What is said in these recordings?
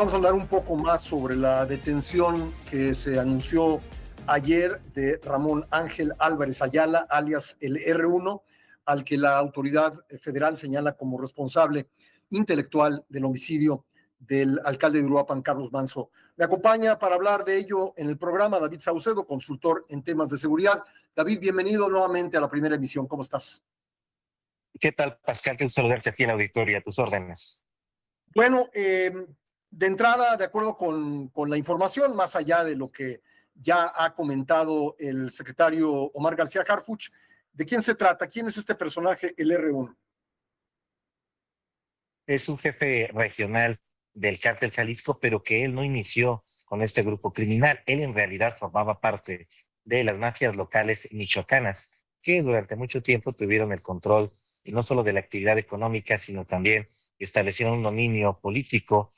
Vamos a hablar un poco más sobre la detención que se anunció ayer de Ramón Ángel Álvarez Ayala, alias el R1, al que la autoridad federal señala como responsable intelectual del homicidio del alcalde de Uruapan, Carlos Manzo. Me acompaña para hablar de ello en el programa David Saucedo, consultor en temas de seguridad. David, bienvenido nuevamente a la primera emisión. ¿Cómo estás? ¿Qué tal, Pascal? Qué gusto saludarte aquí en la auditoría, a tus órdenes. Bueno, de entrada, de acuerdo con la información, más allá de lo que ya ha comentado el secretario Omar García Harfuch, ¿de quién se trata? ¿Quién es este personaje, el R1? Es un jefe regional del Cártel Jalisco, pero que él no inició con este grupo criminal. Él en realidad formaba parte de las mafias locales michoacanas, que durante mucho tiempo tuvieron el control y no solo de la actividad económica, sino también establecieron un dominio político,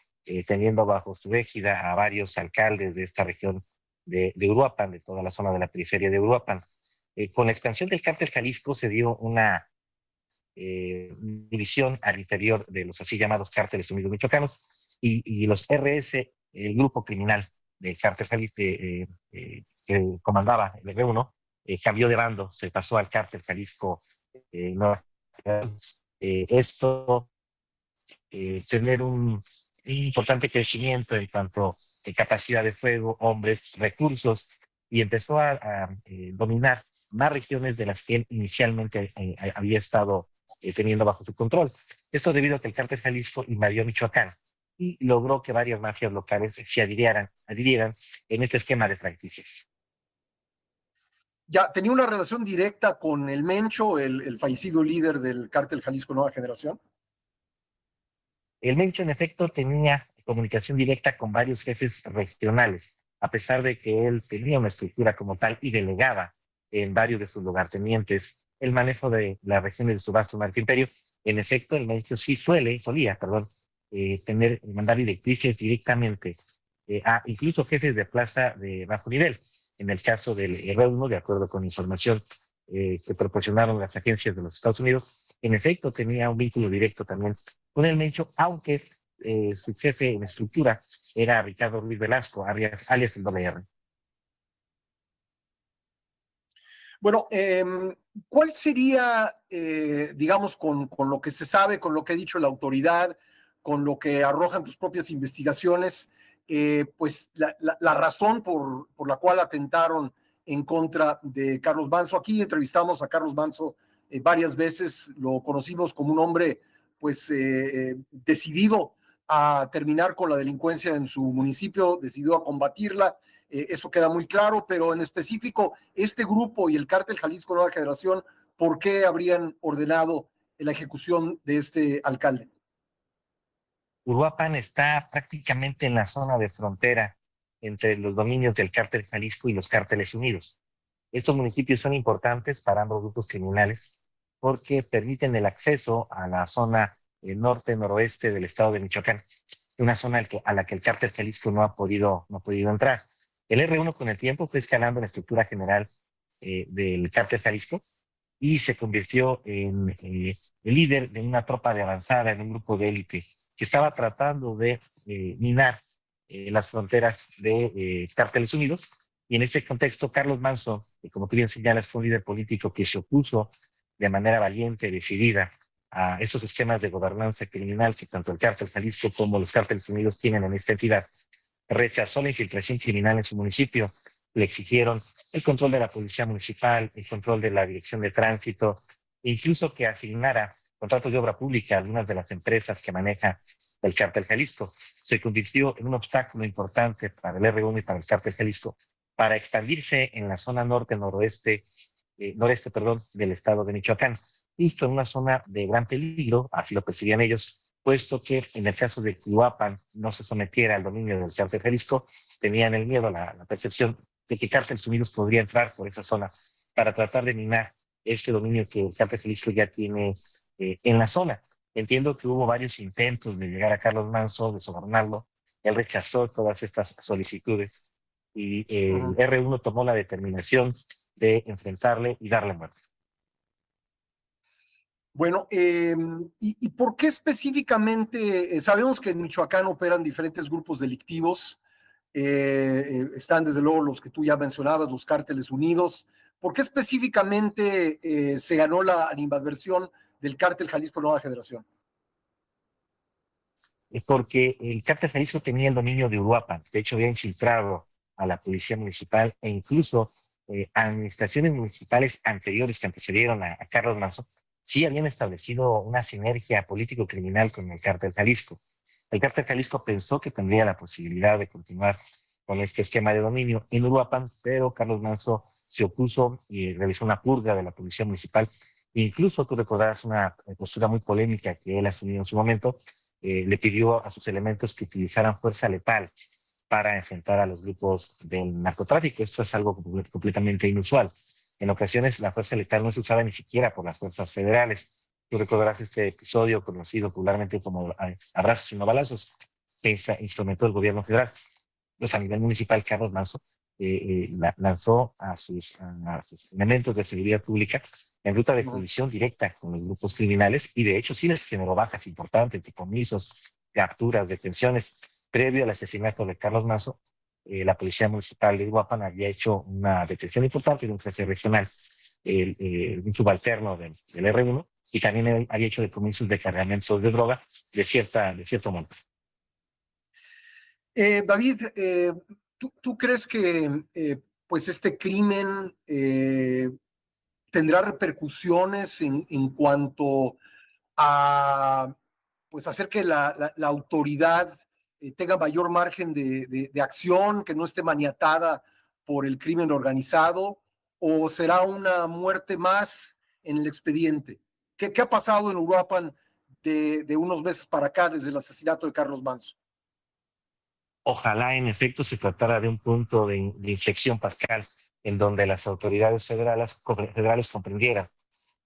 teniendo bajo su égida a varios alcaldes de esta región de Uruapan, de toda la zona de la periferia de Uruapan. Con la expansión del Cártel Jalisco se dio una división al interior de los así llamados cárteles unidos michoacanos y los RS, el grupo criminal del cártel Jalisco que comandaba el R1, cambió de bando, se pasó al cártel Jalisco Nueva General. Esto tener un importante crecimiento en cuanto a capacidad de fuego, hombres, recursos, y empezó a dominar más regiones de las que él inicialmente había estado teniendo bajo su control. Esto debido a que el cártel Jalisco invadió Michoacán y logró que varias mafias locales se adhirieran en este esquema de franquicias. Ya, tenía una relación directa con el Mencho, el fallecido líder del cártel Jalisco Nueva Generación. El Mencho, en efecto, tenía comunicación directa con varios jefes regionales, a pesar de que él tenía una estructura como tal y delegaba en varios de sus lugartenientes el manejo de la región del su vasto marco imperio. En efecto, el Mencho sí solía, mandar directrices directamente a incluso jefes de plaza de bajo nivel. En el caso del R1, de acuerdo con información que proporcionaron las agencias de los Estados Unidos, en efecto tenía un vínculo directo también con el Mencho, aunque su jefe en estructura era Ricardo Ruiz Velasco, alias el WR. Bueno, ¿cuál sería, digamos, con lo que se sabe, con lo que ha dicho la autoridad, con lo que arrojan tus propias investigaciones, pues la razón por la cual atentaron en contra de Carlos Manzo? Aquí entrevistamos a Carlos Manzo varias veces, lo conocimos como un hombre pues decidido a terminar con la delincuencia en su municipio, decidido a combatirla. Eso queda muy claro, pero en específico, este grupo y el cártel Jalisco Nueva Generación, ¿por qué habrían ordenado la ejecución de este alcalde? Uruapan está prácticamente en la zona de frontera entre los dominios del cártel Jalisco y los cárteles unidos. Estos municipios son importantes para ambos grupos criminales porque permiten el acceso a la zona norte-noroeste del estado de Michoacán, una zona a la que el cártel Jalisco no ha podido entrar. El R1 con el tiempo fue escalando en la estructura general del cártel Jalisco y se convirtió en el líder de una tropa de avanzada, en un grupo de élite que estaba tratando de minar las fronteras de cárteles unidos. Y en este contexto, Carlos Manzo, que como tú bien señalas, fue un líder político que se opuso de manera valiente, decidida, a estos esquemas de gobernanza criminal que tanto el cártel Jalisco como los cárteles unidos tienen en esta entidad. Rechazó la infiltración criminal en su municipio, le exigieron el control de la policía municipal, el control de la dirección de tránsito, e incluso que asignara contratos de obra pública a algunas de las empresas que maneja el cártel Jalisco. Se convirtió en un obstáculo importante para el R1 y para el cártel Jalisco para expandirse en la zona noreste del estado de Michoacán. Y fue una zona de gran peligro, así lo percibían ellos, puesto que en el caso de que Uruapan no se sometiera al dominio del cártel Jalisco, tenían el miedo, la percepción de que cárteles unidos podría entrar por esa zona para tratar de minar este dominio que el cártel Jalisco ya tiene en la zona. Entiendo que hubo varios intentos de llegar a Carlos Manzo, de sobornarlo. Él rechazó todas estas solicitudes y el R1 tomó la determinación de enfrentarle y darle muerte. Bueno, ¿y por qué específicamente? Sabemos que en Michoacán operan diferentes grupos delictivos. Están desde luego los que tú ya mencionabas, los cárteles unidos. ¿Por qué específicamente se ganó la animadversión del cártel Jalisco Nueva Generación? Es porque el cártel Jalisco tenía el dominio de Uruapan. De hecho, había infiltrado a la policía municipal e incluso administraciones municipales anteriores que antecedieron a Carlos Manzo, sí habían establecido una sinergia político-criminal con el cártel Jalisco. El cártel Jalisco pensó que tendría la posibilidad de continuar con este esquema de dominio en Uruapan, pero Carlos Manzo se opuso y realizó una purga de la policía municipal. Incluso tú recordarás una postura muy polémica que él asumió en su momento. Le pidió a sus elementos que utilizaran fuerza letal para enfrentar a los grupos del narcotráfico. Esto es algo completamente inusual. En ocasiones la fuerza letal no es usada ni siquiera por las fuerzas federales. Tú recordarás este episodio conocido popularmente como abrazos y no balazos, que instrumentó el gobierno federal. Pues a nivel municipal, Carlos Manzo lanzó a sus elementos de seguridad pública en ruta de colisión directa con los grupos criminales y de hecho sí les generó bajas importantes, decomisos, capturas, detenciones. Previo al asesinato de Carlos Manzo, la Policía Municipal de Uruapan había hecho una detención importante de un jefe regional, un subalterno del R1, y también había hecho decomisos de cargamentos de droga de cierto monto. David, ¿tú crees que pues este crimen tendrá repercusiones en cuanto a pues hacer que la autoridad tenga mayor margen de acción, que no esté maniatada por el crimen organizado, o será una muerte más en el expediente? ¿Qué ha pasado en Uruapan de unos meses para acá desde el asesinato de Carlos Manzo? Ojalá en efecto se tratara de un punto de inflexión, Pascal, en donde las autoridades federales comprendieran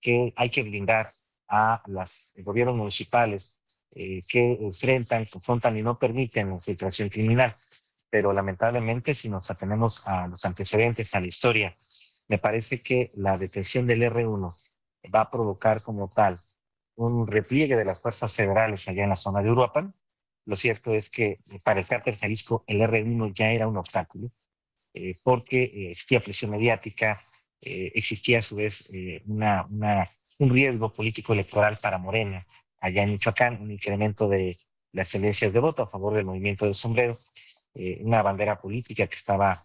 que hay que blindar a los gobiernos municipales que enfrentan, confrontan y no permiten la infiltración criminal. Pero lamentablemente, si nos atenemos a los antecedentes, a la historia, me parece que la detención del R1 va a provocar como tal un repliegue de las fuerzas federales allá en la zona de Uruapan. Lo cierto es que para el cártel Jalisco el R1 ya era un obstáculo, porque existía presión mediática, existía a su vez un riesgo político electoral para Morena allá en Michoacán, un incremento de las tendencias de voto a favor del movimiento del sombrero, una bandera política que estaba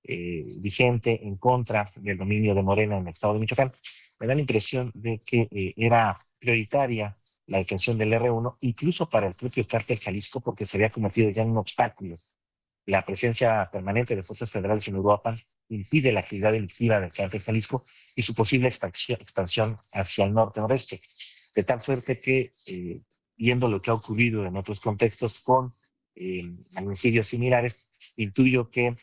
vigente en contra del dominio de Morena en el estado de Michoacán. Me da la impresión de que era prioritaria la detención del R1, incluso para el propio cártel Jalisco, porque se había convertido ya en un obstáculo. La presencia permanente de fuerzas federales en Uruapan impide la actividad delictiva del cártel Jalisco y su posible expansión hacia el norte-noreste. De tal suerte que, viendo lo que ha ocurrido en otros contextos con homicidios similares, intuyo que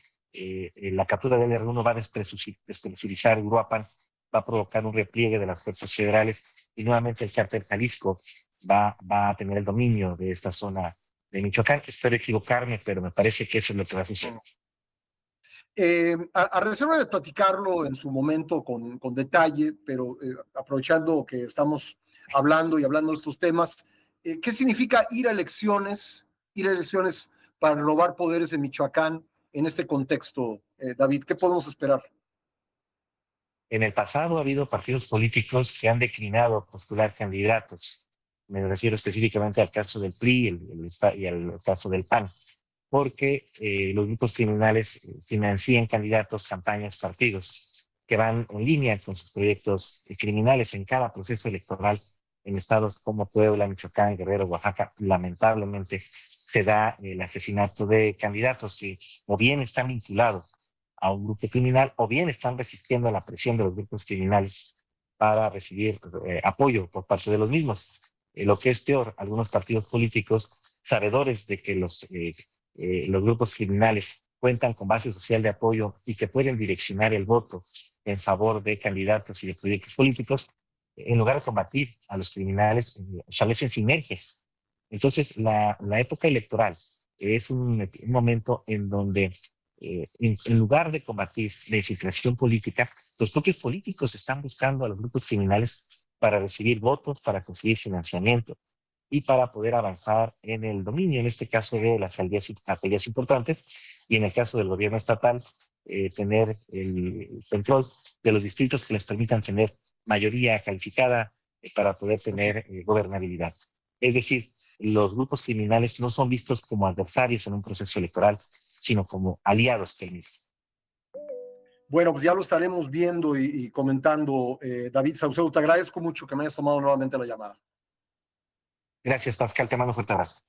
la captura del R1 va a despresurizar Uruapan, va a provocar un repliegue de las fuerzas federales y nuevamente el cártel Jalisco va a tener el dominio de esta zona de Michoacán. Espero equivocarme, pero me parece que eso es lo que va a suceder. A reserva de platicarlo en su momento con detalle, pero aprovechando que estamos hablando de estos temas, ¿qué significa ir a elecciones para renovar poderes en Michoacán en este contexto, David? ¿Qué podemos esperar? En el pasado ha habido partidos políticos que han declinado postular candidatos. Me refiero específicamente al caso del PRI y al caso del PAN, porque los grupos criminales financian candidatos, campañas, partidos que van en línea con sus proyectos criminales en cada proceso electoral en estados como Puebla, Michoacán, Guerrero, Oaxaca. Lamentablemente se da el asesinato de candidatos que o bien están vinculados a un grupo criminal o bien están resistiendo a la presión de los grupos criminales para recibir apoyo por parte de los mismos. Lo que es peor, algunos partidos políticos, sabedores de que los grupos criminales cuentan con base social de apoyo y que pueden direccionar el voto en favor de candidatos y de proyectos políticos, en lugar de combatir a los criminales, establecen sinergias. Entonces, la época electoral es un momento en donde en lugar de combatir la infiltración política, los propios políticos están buscando a los grupos criminales para recibir votos, para conseguir financiamiento y para poder avanzar en el dominio, en este caso de las alcaldías importantes, y en el caso del gobierno estatal, tener el control de los distritos que les permitan tener mayoría calificada para poder tener gobernabilidad. Es decir, los grupos criminales no son vistos como adversarios en un proceso electoral, sino como aliados del mismo. Bueno, pues ya lo estaremos viendo y comentando. David Saucedo, te agradezco mucho que me hayas tomado nuevamente la llamada. Gracias, Pascal, te mando un fuerte abrazo.